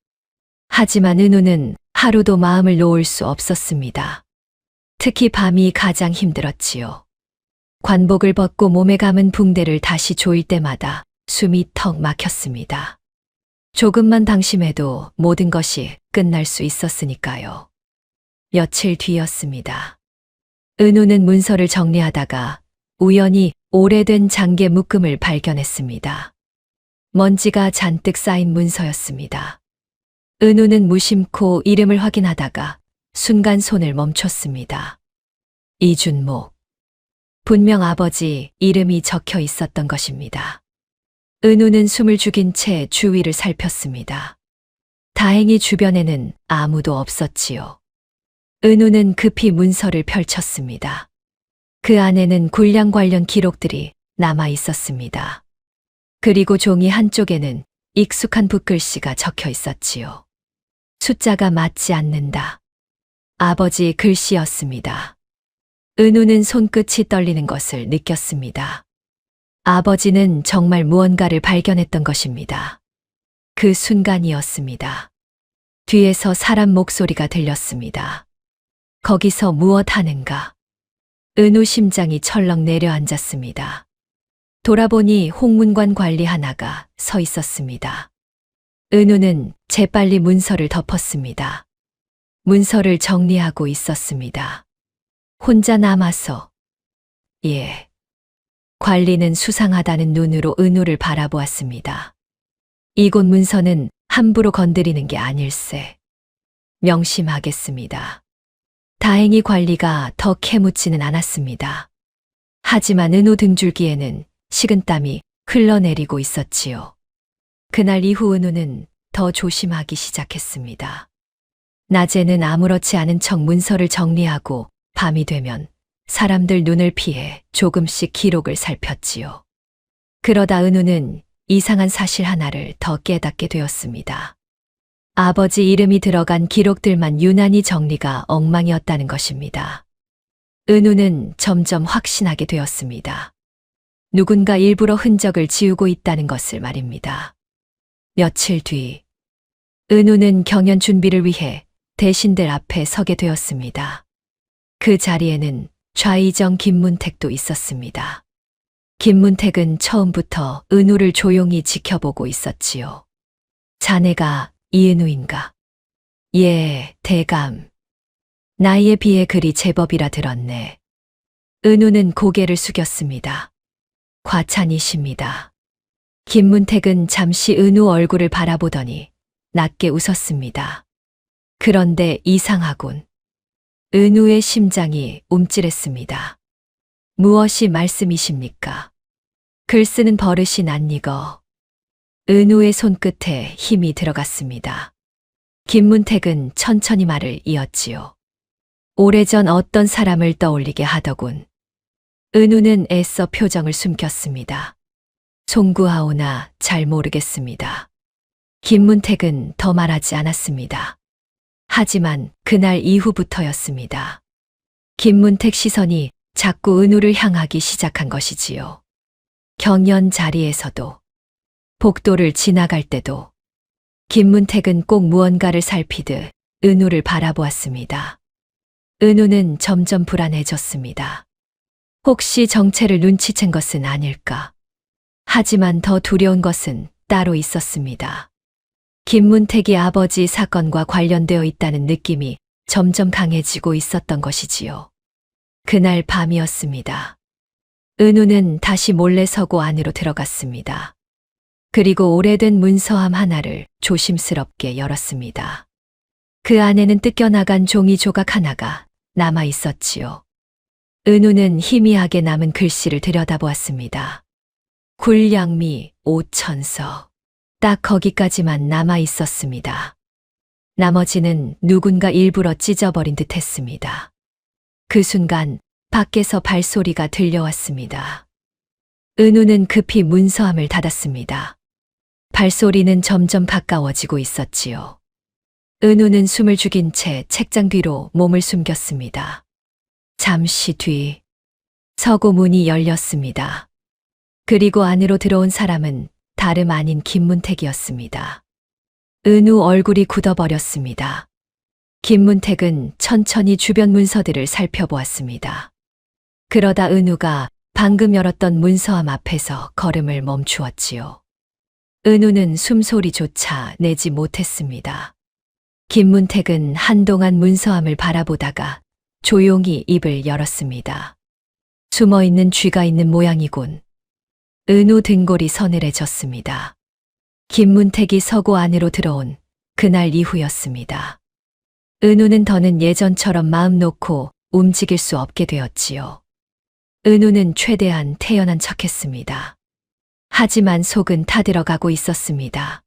하지만 은우는 하루도 마음을 놓을 수 없었습니다. 특히 밤이 가장 힘들었지요. 관복을 벗고 몸에 감은 붕대를 다시 조일 때마다 숨이 턱 막혔습니다. 조금만 방심해도 모든 것이 끝날 수 있었으니까요. 며칠 뒤였습니다. 은우는 문서를 정리하다가 우연히 오래된 장계 묶음을 발견했습니다. 먼지가 잔뜩 쌓인 문서였습니다. 은우는 무심코 이름을 확인하다가 순간 손을 멈췄습니다. 이준목. 분명 아버지 이름이 적혀 있었던 것입니다. 은우는 숨을 죽인 채 주위를 살폈습니다. 다행히 주변에는 아무도 없었지요. 은우는 급히 문서를 펼쳤습니다. 그 안에는 군량 관련 기록들이 남아 있었습니다. 그리고 종이 한쪽에는 익숙한 붓글씨가 적혀 있었지요. 숫자가 맞지 않는다. 아버지 글씨였습니다. 은우는 손끝이 떨리는 것을 느꼈습니다. 아버지는 정말 무언가를 발견했던 것입니다. 그 순간이었습니다. 뒤에서 사람 목소리가 들렸습니다. 거기서 무엇 하는가? 은우 심장이 철렁 내려앉았습니다. 돌아보니 홍문관 관리 하나가 서 있었습니다. 은우는 재빨리 문서를 덮었습니다. 문서를 정리하고 있었습니다. 혼자 남아서. 예. 관리는 수상하다는 눈으로 은우를 바라보았습니다. 이곳 문서는 함부로 건드리는 게 아닐세. 명심하겠습니다. 다행히 관리가 더 캐묻지는 않았습니다. 하지만 은우 등줄기에는 식은땀이 흘러내리고 있었지요. 그날 이후 은우는 더 조심하기 시작했습니다. 낮에는 아무렇지 않은 척 문서를 정리하고 밤이 되면 사람들 눈을 피해 조금씩 기록을 살폈지요. 그러다 은우는 이상한 사실 하나를 더 깨닫게 되었습니다. 아버지 이름이 들어간 기록들만 유난히 정리가 엉망이었다는 것입니다. 은우는 점점 확신하게 되었습니다. 누군가 일부러 흔적을 지우고 있다는 것을 말입니다. 며칠 뒤, 은우는 경연 준비를 위해 대신들 앞에 서게 되었습니다. 그 자리에는 좌의정 김문택도 있었습니다. 김문택은 처음부터 은우를 조용히 지켜보고 있었지요. 자네가 이은우인가? 예, 대감. 나이에 비해 그리 제법이라 들었네. 은우는 고개를 숙였습니다. 과찬이십니다. 김문택은 잠시 은우 얼굴을 바라보더니 낮게 웃었습니다. 그런데 이상하군. 은우의 심장이 움찔했습니다. 무엇이 말씀이십니까? 글 쓰는 버릇이 낯익어. 은우의 손끝에 힘이 들어갔습니다. 김문택은 천천히 말을 이었지요. 오래전 어떤 사람을 떠올리게 하더군. 은우는 애써 표정을 숨겼습니다. 송구하오나 잘 모르겠습니다. 김문택은 더 말하지 않았습니다. 하지만 그날 이후부터였습니다. 김문택 시선이 자꾸 은우를 향하기 시작한 것이지요. 경연 자리에서도, 복도를 지나갈 때도 김문택은 꼭 무언가를 살피듯 은우를 바라보았습니다. 은우는 점점 불안해졌습니다. 혹시 정체를 눈치챈 것은 아닐까? 하지만 더 두려운 것은 따로 있었습니다. 김문택이 아버지 사건과 관련되어 있다는 느낌이 점점 강해지고 있었던 것이지요. 그날 밤이었습니다. 은우는 다시 몰래 서고 안으로 들어갔습니다. 그리고 오래된 문서함 하나를 조심스럽게 열었습니다. 그 안에는 뜯겨나간 종이 조각 하나가 남아 있었지요. 은우는 희미하게 남은 글씨를 들여다보았습니다. 굴량미 5천서. 딱 거기까지만 남아 있었습니다. 나머지는 누군가 일부러 찢어버린 듯 했습니다. 그 순간 밖에서 발소리가 들려왔습니다. 은우는 급히 문서함을 닫았습니다. 발소리는 점점 가까워지고 있었지요. 은우는 숨을 죽인 채 책장 뒤로 몸을 숨겼습니다. 잠시 뒤, 서고 문이 열렸습니다. 그리고 안으로 들어온 사람은 다름 아닌 김문택이었습니다. 은우 얼굴이 굳어버렸습니다. 김문택은 천천히 주변 문서들을 살펴보았습니다. 그러다 은우가 방금 열었던 문서함 앞에서 걸음을 멈추었지요. 은우는 숨소리조차 내지 못했습니다. 김문택은 한동안 문서함을 바라보다가 조용히 입을 열었습니다. 숨어있는 쥐가 있는 모양이군. 은우 등골이 서늘해졌습니다. 김문택이 서고 안으로 들어온 그날 이후였습니다. 은우는 더는 예전처럼 마음 놓고 움직일 수 없게 되었지요. 은우는 최대한 태연한 척했습니다. 하지만 속은 타들어가고 있었습니다.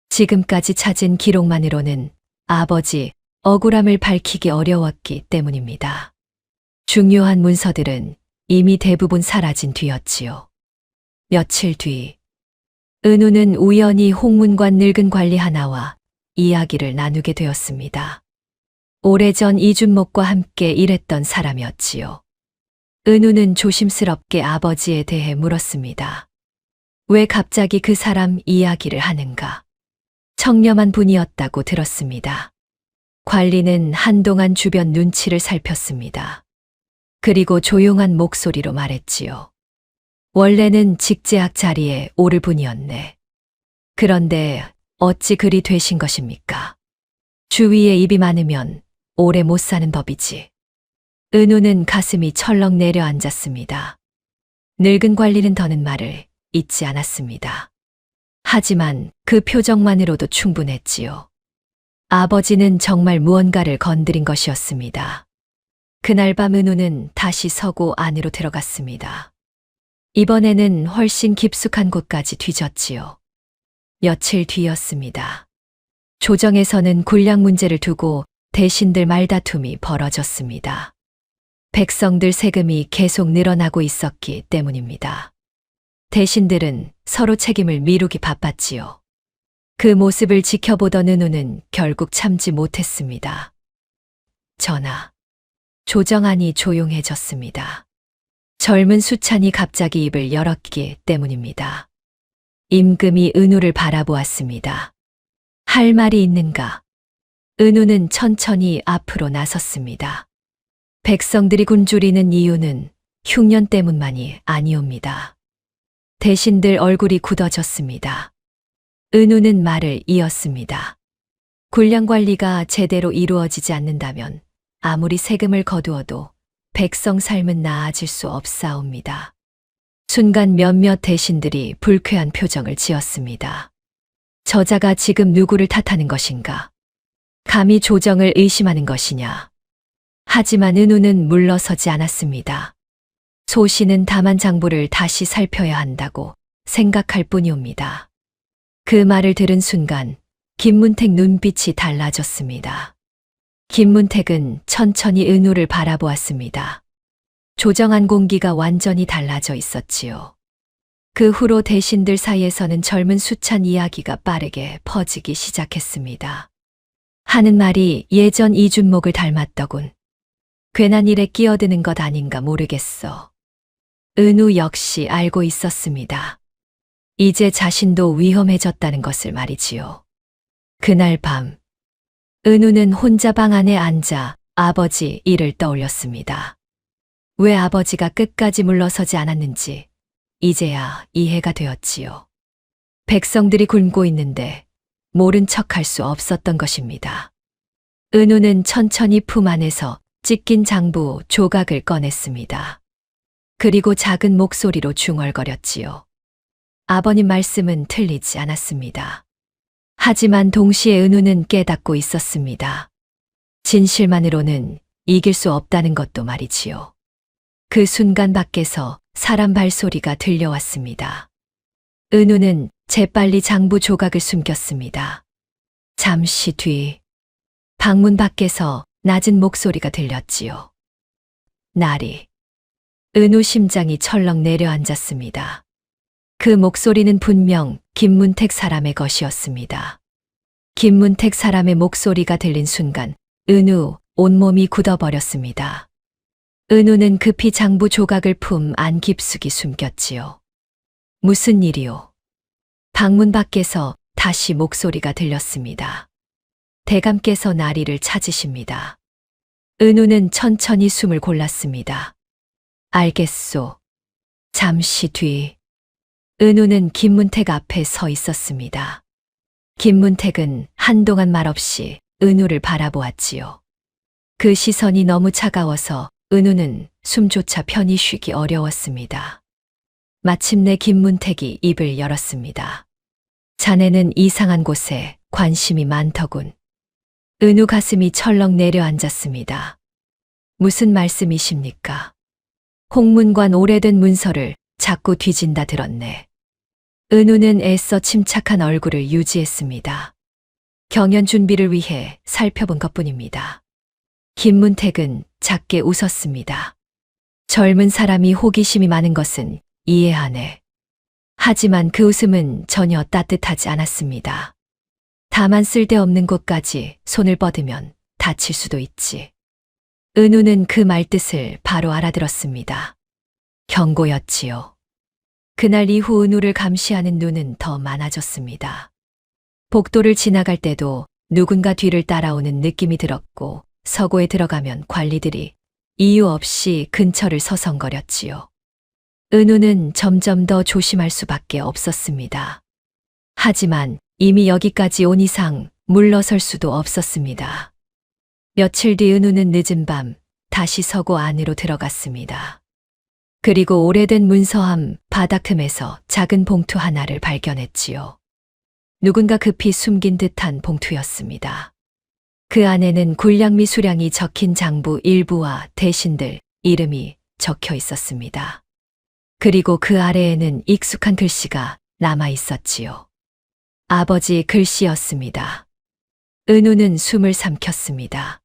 지금까지 찾은 기록만으로는 아버지 억울함을 밝히기 어려웠기 때문입니다. 중요한 문서들은 이미 대부분 사라진 뒤였지요. 며칠 뒤, 은우는 우연히 홍문관 늙은 관리 하나와 이야기를 나누게 되었습니다. 오래전 이준목과 함께 일했던 사람이었지요. 은우는 조심스럽게 아버지에 대해 물었습니다. 왜 갑자기 그 사람 이야기를 하는가? 청렴한 분이었다고 들었습니다. 관리는 한동안 주변 눈치를 살폈습니다. 그리고 조용한 목소리로 말했지요. 원래는 직제학 자리에 오를 분이었네. 그런데 어찌 그리 되신 것입니까? 주위에 입이 많으면 오래 못 사는 법이지. 은우는 가슴이 철렁 내려앉았습니다. 늙은 관리는 더는 말을 잇지 않았습니다. 하지만 그 표정만으로도 충분했지요. 아버지는 정말 무언가를 건드린 것이었습니다. 그날 밤 은우는 다시 서고 안으로 들어갔습니다. 이번에는 훨씬 깊숙한 곳까지 뒤졌지요. 며칠 뒤였습니다. 조정에서는 군량 문제를 두고 대신들 말다툼이 벌어졌습니다. 백성들 세금이 계속 늘어나고 있었기 때문입니다. 대신들은 서로 책임을 미루기 바빴지요. 그 모습을 지켜보던 은우는 결국 참지 못했습니다. 전하, 조정안이 조용해졌습니다. 젊은 수찬이 갑자기 입을 열었기 때문입니다. 임금이 은우를 바라보았습니다. 할 말이 있는가? 은우는 천천히 앞으로 나섰습니다. 백성들이 굶주리는 이유는 흉년 때문만이 아니옵니다. 대신들 얼굴이 굳어졌습니다. 은우는 말을 이었습니다. 군량 관리가 제대로 이루어지지 않는다면 아무리 세금을 거두어도 백성 삶은 나아질 수 없사옵니다. 순간 몇몇 대신들이 불쾌한 표정을 지었습니다. 저자가 지금 누구를 탓하는 것인가? 감히 조정을 의심하는 것이냐? 하지만 은우는 물러서지 않았습니다. 소신은 다만 장부를 다시 살펴야 한다고 생각할 뿐이옵니다. 그 말을 들은 순간 김문택 눈빛이 달라졌습니다. 김문택은 천천히 은우를 바라보았습니다. 조정안 공기가 완전히 달라져 있었지요. 그 후로 대신들 사이에서는 젊은 수찬 이야기가 빠르게 퍼지기 시작했습니다. 하는 말이 예전 이준목을 닮았더군. 괜한 일에 끼어드는 것 아닌가 모르겠어. 은우 역시 알고 있었습니다. 이제 자신도 위험해졌다는 것을 말이지요. 그날 밤, 은우는 혼자 방 안에 앉아 아버지 일을 떠올렸습니다. 왜 아버지가 끝까지 물러서지 않았는지 이제야 이해가 되었지요. 백성들이 굶고 있는데 모른 척할 수 없었던 것입니다. 은우는 천천히 품 안에서 찢긴 장부 조각을 꺼냈습니다. 그리고 작은 목소리로 중얼거렸지요. 아버님 말씀은 틀리지 않았습니다. 하지만 동시에 은우는 깨닫고 있었습니다. 진실만으로는 이길 수 없다는 것도 말이지요. 그 순간 밖에서 사람 발소리가 들려왔습니다. 은우는 재빨리 장부 조각을 숨겼습니다. 잠시 뒤 방문 밖에서 낮은 목소리가 들렸지요. 나리. 은우 심장이 철렁 내려앉았습니다. 그 목소리는 분명 김문택 사람의 것이었습니다. 김문택 사람의 목소리가 들린 순간 은우 온몸이 굳어버렸습니다. 은우는 급히 장부 조각을 품 안 깊숙이 숨겼지요. 무슨 일이요? 방문 밖에서 다시 목소리가 들렸습니다. 대감께서 나리를 찾으십니다. 은우는 천천히 숨을 골랐습니다. 알겠소. 잠시 뒤 은우는 김문택 앞에 서 있었습니다. 김문택은 한동안 말없이 은우를 바라보았지요. 그 시선이 너무 차가워서 은우는 숨조차 편히 쉬기 어려웠습니다. 마침내 김문택이 입을 열었습니다. 자네는 이상한 곳에 관심이 많더군. 은우 가슴이 철렁 내려앉았습니다. 무슨 말씀이십니까? 홍문관 오래된 문서를 자꾸 뒤진다 들었네. 은우는 애써 침착한 얼굴을 유지했습니다. 경연 준비를 위해 살펴본 것뿐입니다. 김문택은 작게 웃었습니다. 젊은 사람이 호기심이 많은 것은 이해하네. 하지만 그 웃음은 전혀 따뜻하지 않았습니다. 다만 쓸데없는 곳까지 손을 뻗으면 다칠 수도 있지. 은우는 그 말뜻을 바로 알아들었습니다. 경고였지요. 그날 이후 은우를 감시하는 눈은 더 많아졌습니다. 복도를 지나갈 때도 누군가 뒤를 따라오는 느낌이 들었고 서고에 들어가면 관리들이 이유 없이 근처를 서성거렸지요. 은우는 점점 더 조심할 수밖에 없었습니다. 하지만 이미 여기까지 온 이상 물러설 수도 없었습니다. 며칠 뒤 은우는 늦은 밤 다시 서고 안으로 들어갔습니다. 그리고 오래된 문서함 바닥 틈에서 작은 봉투 하나를 발견했지요. 누군가 급히 숨긴 듯한 봉투였습니다. 그 안에는 군량미 수량이 적힌 장부 일부와 대신들 이름이 적혀 있었습니다. 그리고 그 아래에는 익숙한 글씨가 남아 있었지요. 아버지 글씨였습니다. 은우는 숨을 삼켰습니다.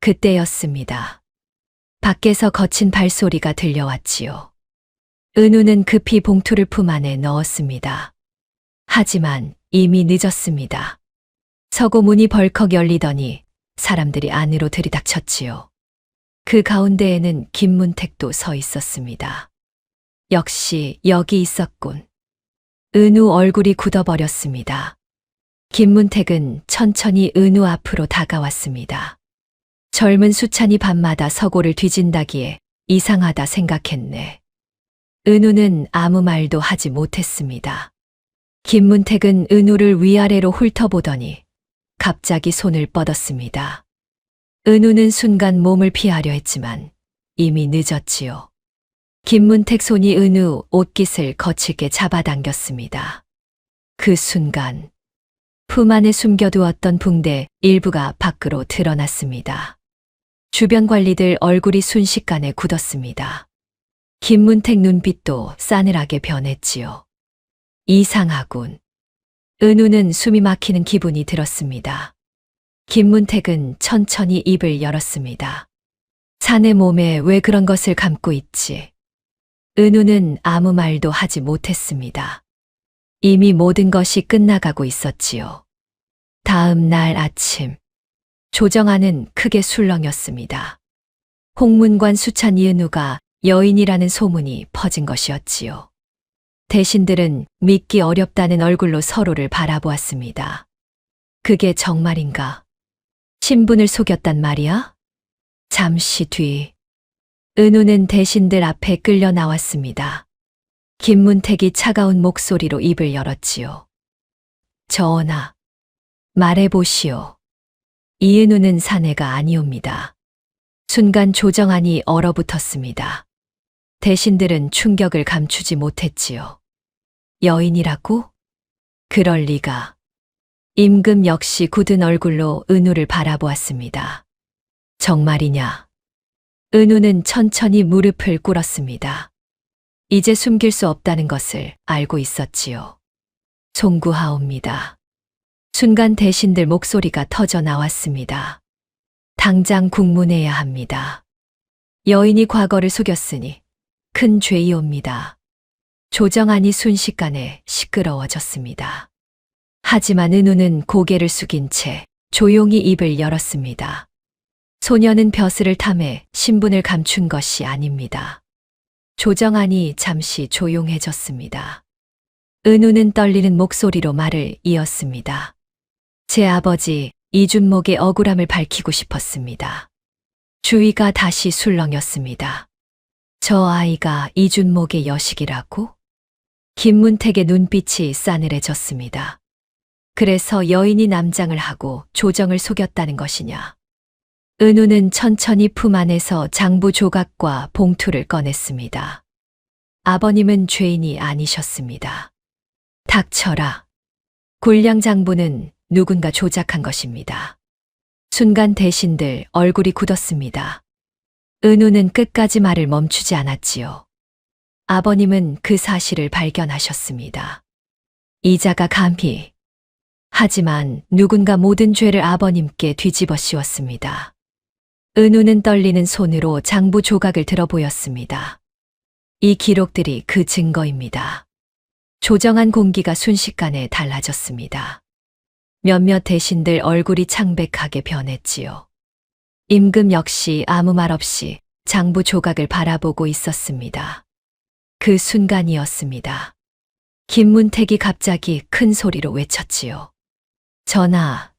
그때였습니다. 밖에서 거친 발소리가 들려왔지요. 은우는 급히 봉투를 품 안에 넣었습니다. 하지만 이미 늦었습니다. 서고 문이 벌컥 열리더니 사람들이 안으로 들이닥쳤지요. 그 가운데에는 김문택도 서 있었습니다. 역시 여기 있었군. 은우 얼굴이 굳어버렸습니다. 김문택은 천천히 은우 앞으로 다가왔습니다. 젊은 수찬이 밤마다 서고를 뒤진다기에 이상하다 생각했네. 은우는 아무 말도 하지 못했습니다. 김문택은 은우를 위아래로 훑어보더니 갑자기 손을 뻗었습니다. 은우는 순간 몸을 피하려 했지만 이미 늦었지요. 김문택 손이 은우 옷깃을 거칠게 잡아당겼습니다. 그 순간 품 안에 숨겨두었던 붕대 일부가 밖으로 드러났습니다. 주변 관리들 얼굴이 순식간에 굳었습니다. 김문택 눈빛도 싸늘하게 변했지요. 이상하군. 은우는 숨이 막히는 기분이 들었습니다. 김문택은 천천히 입을 열었습니다. 자네 몸에 왜 그런 것을 감고 있지? 은우는 아무 말도 하지 못했습니다. 이미 모든 것이 끝나가고 있었지요. 다음 날 아침, 조정아는 크게 술렁였습니다. 홍문관 수찬 이은우가 여인이라는 소문이 퍼진 것이었지요. 대신들은 믿기 어렵다는 얼굴로 서로를 바라보았습니다. 그게 정말인가? 신분을 속였단 말이야? 잠시 뒤, 은우는 대신들 앞에 끌려 나왔습니다. 김문택이 차가운 목소리로 입을 열었지요. 전하, 말해보시오. 이은우는 사내가 아니옵니다. 순간 조정안이 얼어붙었습니다. 대신들은 충격을 감추지 못했지요. 여인이라고? 그럴 리가. 임금 역시 굳은 얼굴로 은우를 바라보았습니다. 정말이냐? 은우는 천천히 무릎을 꿇었습니다. 이제 숨길 수 없다는 것을 알고 있었지요. 송구하옵니다. 순간 대신들 목소리가 터져 나왔습니다. 당장 국문해야 합니다. 여인이 과거를 속였으니 큰 죄이옵니다. 조정안이 순식간에 시끄러워졌습니다. 하지만 은우는 고개를 숙인 채 조용히 입을 열었습니다. 소녀는 벼슬을 탐해 신분을 감춘 것이 아닙니다. 조정안이 잠시 조용해졌습니다. 은우는 떨리는 목소리로 말을 이었습니다. 제 아버지 이준목의 억울함을 밝히고 싶었습니다. 주위가 다시 술렁였습니다. 저 아이가 이준목의 여식이라고? 김문택의 눈빛이 싸늘해졌습니다. 그래서 여인이 남장을 하고 조정을 속였다는 것이냐? 은우는 천천히 품 안에서 장부 조각과 봉투를 꺼냈습니다. 아버님은 죄인이 아니셨습니다. 닥쳐라. 굴량 장부는 누군가 조작한 것입니다. 순간 대신들 얼굴이 굳었습니다. 은우는 끝까지 말을 멈추지 않았지요. 아버님은 그 사실을 발견하셨습니다. 이자가 감히. 하지만 누군가 모든 죄를 아버님께 뒤집어 씌웠습니다. 은우는 떨리는 손으로 장부 조각을 들어 보였습니다. 이 기록들이 그 증거입니다. 조정한 공기가 순식간에 달라졌습니다. 몇몇 대신들 얼굴이 창백하게 변했지요. 임금 역시 아무 말 없이 장부 조각을 바라보고 있었습니다. 그 순간이었습니다. 김문택이 갑자기 큰 소리로 외쳤지요. 전하,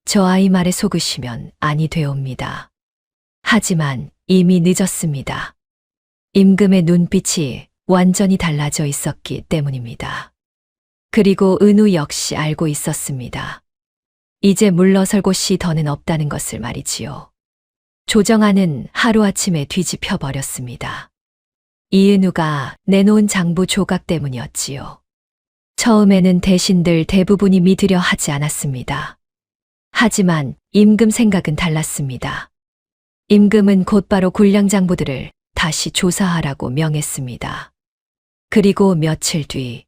저 아이 말에 속으시면 아니 되옵니다. 하지만 이미 늦었습니다. 임금의 눈빛이 완전히 달라져 있었기 때문입니다. 그리고 은우 역시 알고 있었습니다. 이제 물러설 곳이 더는 없다는 것을 말이지요. 조정안은 하루아침에 뒤집혀 버렸습니다. 이은우가 내놓은 장부 조각 때문이었지요. 처음에는 대신들 대부분이 믿으려 하지 않았습니다. 하지만 임금 생각은 달랐습니다. 임금은 곧바로 굴량 장부들을 다시 조사하라고 명했습니다. 그리고 며칠 뒤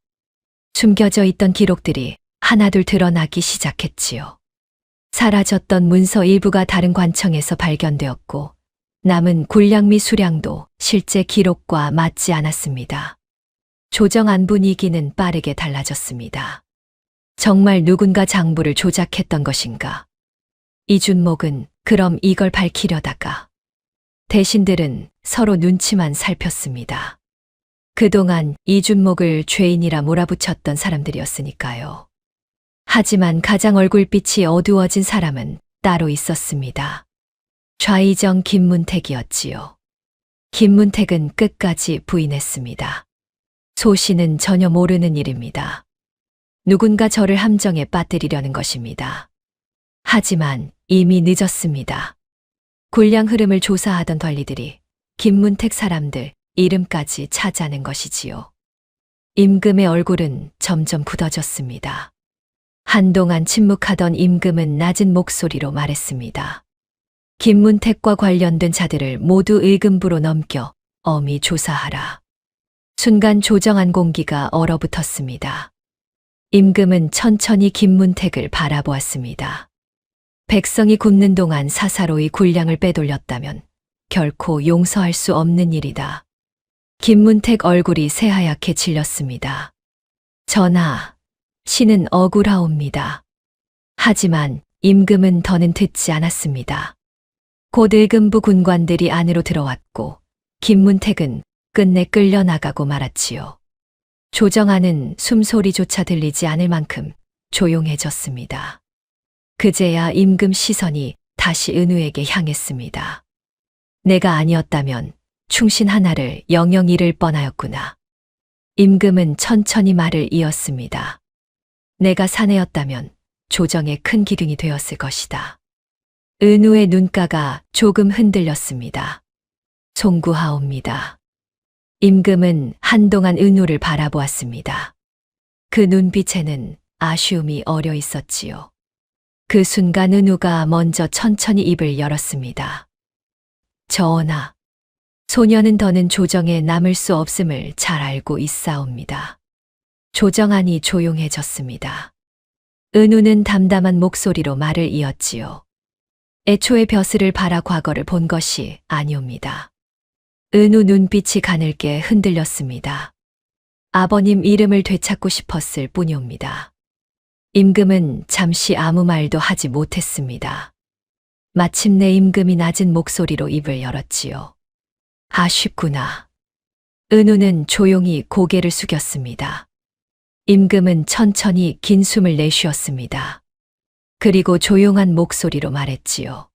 숨겨져 있던 기록들이 하나둘 드러나기 시작했지요. 사라졌던 문서 일부가 다른 관청에서 발견되었고 남은 굴량미 수량도 실제 기록과 맞지 않았습니다. 조정안 분위기는 빠르게 달라졌습니다. 정말 누군가 장부를 조작했던 것인가? 이준목은 그럼 이걸 밝히려다가 대신들은 서로 눈치만 살폈습니다. 그동안 이준목을 죄인이라 몰아붙였던 사람들이었으니까요. 하지만 가장 얼굴빛이 어두워진 사람은 따로 있었습니다. 좌의정 김문택이었지요. 김문택은 끝까지 부인했습니다. 소 씨는 전혀 모르는 일입니다. 누군가 저를 함정에 빠뜨리려는 것입니다. 하지만 이미 늦었습니다. 군량 흐름을 조사하던 관리들이 김문택 사람들 이름까지 찾아낸 것이지요. 임금의 얼굴은 점점 굳어졌습니다. 한동안 침묵하던 임금은 낮은 목소리로 말했습니다. 김문택과 관련된 자들을 모두 의금부로 넘겨 엄히 조사하라. 순간 조정한 공기가 얼어붙었습니다. 임금은 천천히 김문택을 바라보았습니다. 백성이 굶는 동안 사사로이 군량을 빼돌렸다면 결코 용서할 수 없는 일이다. 김문택 얼굴이 새하얗게 질렸습니다. 전하, 신은 억울하옵니다. 하지만 임금은 더는 듣지 않았습니다. 곧 의금부 군관들이 안으로 들어왔고 김문택은 끝내 끌려나가고 말았지요. 조정하는 숨소리조차 들리지 않을 만큼 조용해졌습니다. 그제야 임금 시선이 다시 은우에게 향했습니다. 내가 아니었다면 충신 하나를 영영 잃을 뻔하였구나. 임금은 천천히 말을 이었습니다. 내가 사내였다면 조정에 큰 기둥이 되었을 것이다. 은우의 눈가가 조금 흔들렸습니다. 송구하옵니다. 임금은 한동안 은우를 바라보았습니다. 그 눈빛에는 아쉬움이 어려 있었지요. 그 순간 은우가 먼저 천천히 입을 열었습니다. 전하, 소녀는 더는 조정에 남을 수 없음을 잘 알고 있사옵니다. 조정하니 조용해졌습니다. 은우는 담담한 목소리로 말을 이었지요. 애초에 벼슬을 바라 과거를 본 것이 아니옵니다. 은우 눈빛이 가늘게 흔들렸습니다. 아버님 이름을 되찾고 싶었을 뿐이옵니다. 임금은 잠시 아무 말도 하지 못했습니다. 마침내 임금이 낮은 목소리로 입을 열었지요. 아쉽구나. 은우는 조용히 고개를 숙였습니다. 임금은 천천히 긴 숨을 내쉬었습니다. 그리고 조용한 목소리로 말했지요.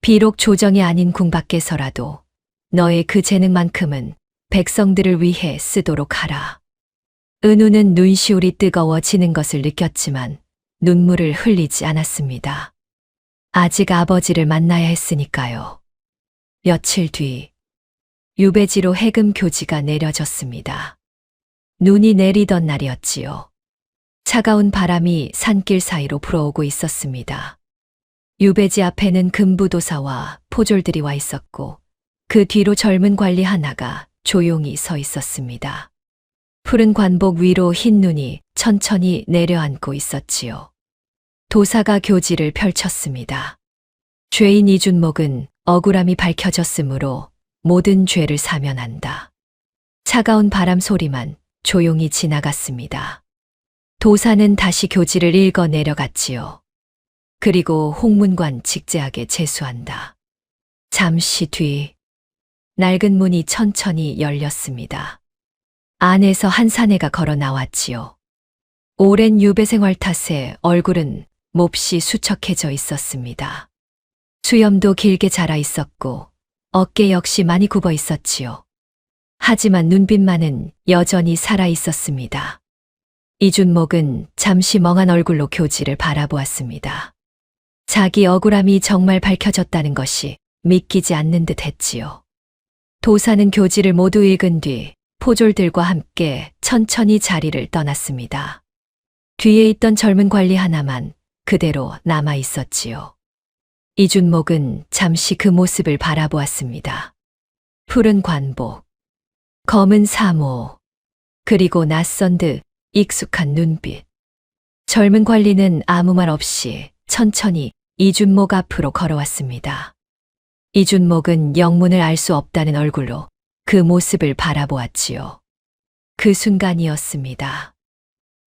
비록 조정이 아닌 궁 밖에서라도 너의 그 재능만큼은 백성들을 위해 쓰도록 하라. 은우는 눈시울이 뜨거워지는 것을 느꼈지만 눈물을 흘리지 않았습니다. 아직 아버지를 만나야 했으니까요. 며칠 뒤 유배지로 해금 교지가 내려졌습니다. 눈이 내리던 날이었지요. 차가운 바람이 산길 사이로 불어오고 있었습니다. 유배지 앞에는 금부도사와 포졸들이 와 있었고 그 뒤로 젊은 관리 하나가 조용히 서 있었습니다. 푸른 관복 위로 흰 눈이 천천히 내려앉고 있었지요. 도사가 교지를 펼쳤습니다. 죄인 이준목은 억울함이 밝혀졌으므로 모든 죄를 사면한다. 차가운 바람 소리만 조용히 지나갔습니다. 도사는 다시 교지를 읽어 내려갔지요. 그리고 홍문관 직제하게 제수한다. 잠시 뒤 낡은 문이 천천히 열렸습니다. 안에서 한 사내가 걸어 나왔지요. 오랜 유배 생활 탓에 얼굴은 몹시 수척해져 있었습니다. 수염도 길게 자라 있었고 어깨 역시 많이 굽어 있었지요. 하지만 눈빛만은 여전히 살아 있었습니다. 이준목은 잠시 멍한 얼굴로 교지를 바라보았습니다. 자기 억울함이 정말 밝혀졌다는 것이 믿기지 않는 듯 했지요. 도사는 교지를 모두 읽은 뒤 포졸들과 함께 천천히 자리를 떠났습니다. 뒤에 있던 젊은 관리 하나만 그대로 남아 있었지요. 이준목은 잠시 그 모습을 바라보았습니다. 푸른 관복, 검은 사모, 그리고 낯선 듯 익숙한 눈빛. 젊은 관리는 아무 말 없이 천천히 이준목 앞으로 걸어왔습니다. 이준목은 영문을 알 수 없다는 얼굴로 그 모습을 바라보았지요. 그 순간이었습니다.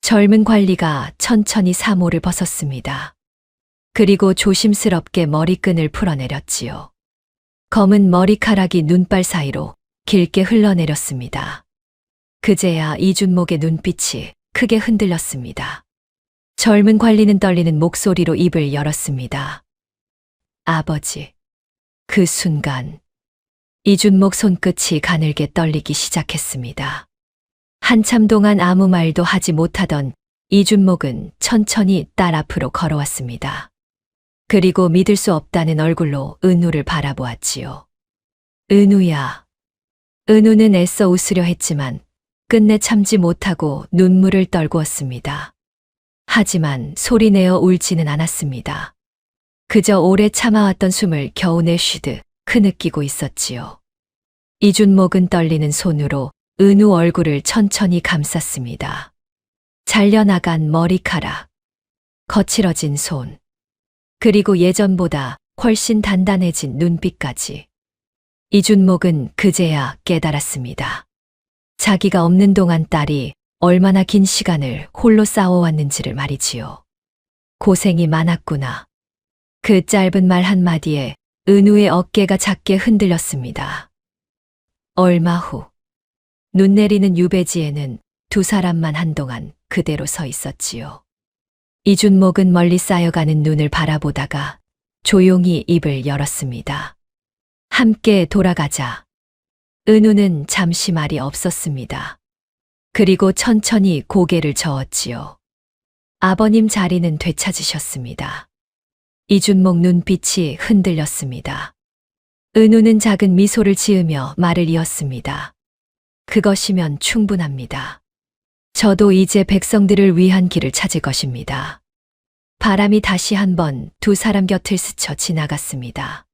젊은 관리가 천천히 사모를 벗었습니다. 그리고 조심스럽게 머리끈을 풀어내렸지요. 검은 머리카락이 눈발 사이로 길게 흘러내렸습니다. 그제야 이준목의 눈빛이 크게 흔들렸습니다. 젊은 관리는 떨리는 목소리로 입을 열었습니다. 아버지. 그 순간 이준목 손끝이 가늘게 떨리기 시작했습니다. 한참 동안 아무 말도 하지 못하던 이준목은 천천히 딸 앞으로 걸어왔습니다. 그리고 믿을 수 없다는 얼굴로 은우를 바라보았지요. 은우야. 은우는 애써 웃으려 했지만 끝내 참지 못하고 눈물을 떨구었습니다. 하지만 소리내어 울지는 않았습니다. 그저 오래 참아왔던 숨을 겨우 내쉬듯 흐느끼고 있었지요. 이준목은 떨리는 손으로 은우 얼굴을 천천히 감쌌습니다. 잘려나간 머리카락, 거칠어진 손, 그리고 예전보다 훨씬 단단해진 눈빛까지. 이준목은 그제야 깨달았습니다. 자기가 없는 동안 딸이 얼마나 긴 시간을 홀로 싸워왔는지를 말이지요. 고생이 많았구나. 그 짧은 말 한마디에 은우의 어깨가 작게 흔들렸습니다. 얼마 후, 눈 내리는 유배지에는 두 사람만 한동안 그대로 서 있었지요. 이준목은 멀리 쌓여가는 눈을 바라보다가 조용히 입을 열었습니다. 함께 돌아가자. 은우는 잠시 말이 없었습니다. 그리고 천천히 고개를 저었지요. 아버님 자리는 되찾으셨습니다. 이준목 눈빛이 흔들렸습니다. 은우는 작은 미소를 지으며 말을 이었습니다. 그것이면 충분합니다. 저도 이제 백성들을 위한 길을 찾을 것입니다. 바람이 다시 한번 두 사람 곁을 스쳐 지나갔습니다.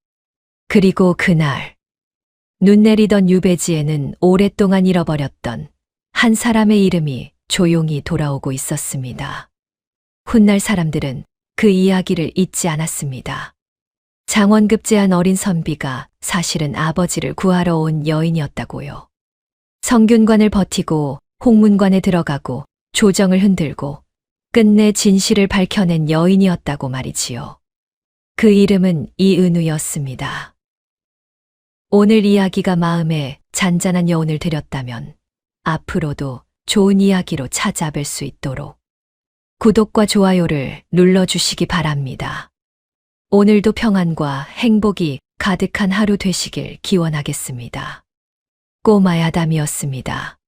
그리고 그날, 눈 내리던 유배지에는 오랫동안 잃어버렸던 한 사람의 이름이 조용히 돌아오고 있었습니다. 훗날 사람들은 그 이야기를 잊지 않았습니다. 장원급제한 어린 선비가 사실은 아버지를 구하러 온 여인이었다고요. 성균관을 버티고 홍문관에 들어가고 조정을 흔들고 끝내 진실을 밝혀낸 여인이었다고 말이지요. 그 이름은 이은우였습니다. 오늘 이야기가 마음에 잔잔한 여운을 드렸다면 앞으로도 좋은 이야기로 찾아뵐 수 있도록 구독과 좋아요를 눌러주시기 바랍니다. 오늘도 평안과 행복이 가득한 하루 되시길 기원하겠습니다. 꼬마야담이었습니다.